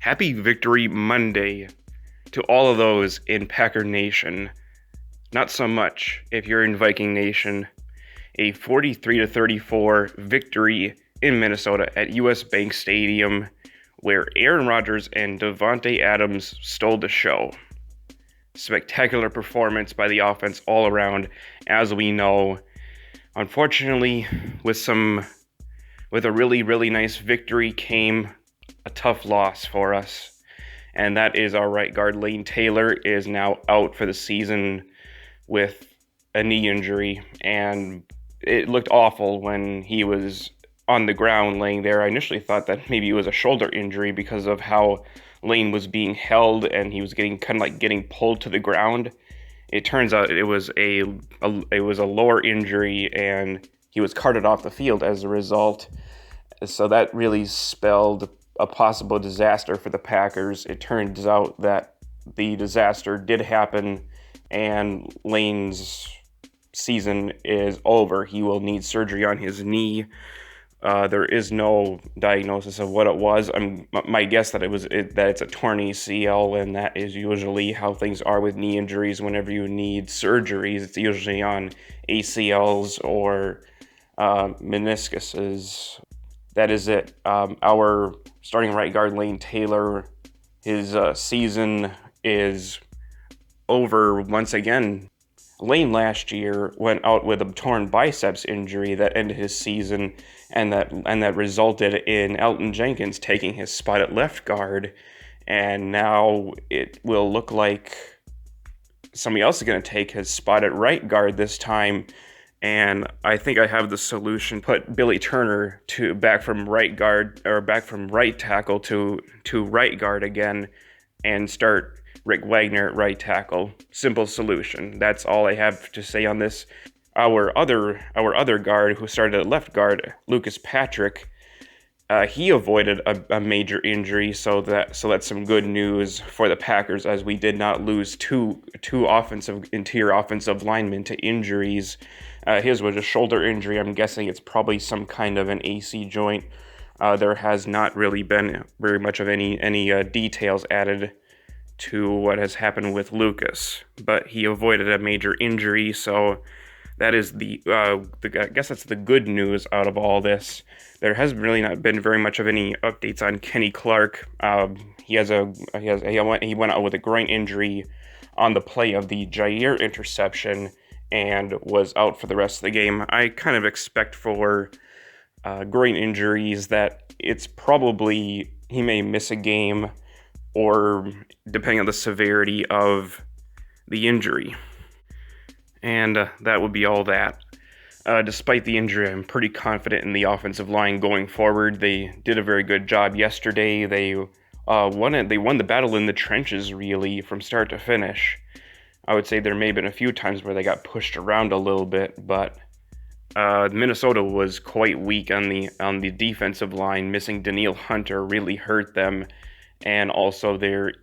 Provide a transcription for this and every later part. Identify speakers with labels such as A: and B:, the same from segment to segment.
A: Happy Victory Monday to all of those in Packer Nation. Not so much if you're in Viking Nation. A 43-34 victory in Minnesota at US Bank Stadium, where Aaron Rodgers and Davante Adams stole the show. Spectacular performance by the offense all around, as we know. Unfortunately, with a really nice victory came a tough loss for us, and that is our right guard Lane Taylor is now out for the season with a knee injury, and it looked awful when he was on the ground laying there. I initially thought that maybe it was a shoulder injury because of how Lane was being held and he was getting pulled to the ground. It turns out it was a lower injury, and he was carted off the field as a result. So that really spelled a possible disaster for the Packers. It turns out that the disaster did happen, and Lane's season is over. He will need surgery on his knee. There is no diagnosis of what it was. My guess that it's a torn ACL, and that is usually how things are with knee injuries. Whenever you need surgeries, it's usually on ACLs or meniscuses. That is it. Our starting right guard, Lane Taylor, his season is over once again. Lane last year went out with a torn biceps injury that ended his season, and that resulted in Elgton Jenkins taking his spot at left guard, and now it will look like somebody else is going to take his spot at right guard this time. And I think I have the solution. Put Billy Turner back from right tackle to right guard again, and start Rick Wagner at right tackle. Simple solution. That's all I have to say on this. Our other guard who started at left guard, Lucas Patrick, he avoided a major injury, so that's some good news for the Packers, as we did not lose two interior offensive linemen to injuries. His was a shoulder injury. I'm guessing it's probably some kind of an AC joint. There has not really been very much of any details added to what has happened with Lucas, but he avoided a major injury, so that is I guess that's the good news out of all this. There has really not been very much of any updates on Kenny Clark. He went out with a groin injury on the play of the Jair interception and was out for the rest of the game. I kind of expect for groin injuries that it's probably he may miss a game, or depending on the severity of the injury. And that would be all that. Despite the injury, I'm pretty confident in the offensive line going forward. They did a very good job yesterday. They won the battle in the trenches, really, from start to finish. I would say there may have been a few times where they got pushed around a little bit, but Minnesota was quite weak on the defensive line. Missing Danielle Hunter really hurt them, and also their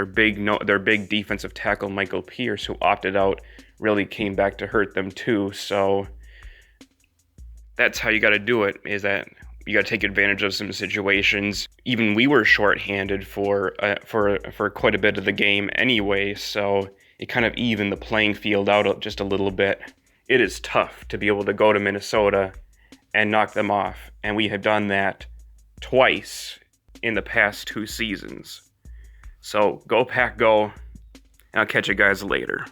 A: big defensive tackle Michael Pierce, who opted out, really came back to hurt them too. So that's how you got to do it, is that you got to take advantage of some situations. Even we were shorthanded for quite a bit of the game anyway, so it kind of evened the playing field out just a little bit. It is tough to be able to go to Minnesota and knock them off, and we have done that twice in the past 2 seasons. So go Pack, go, and I'll catch you guys later.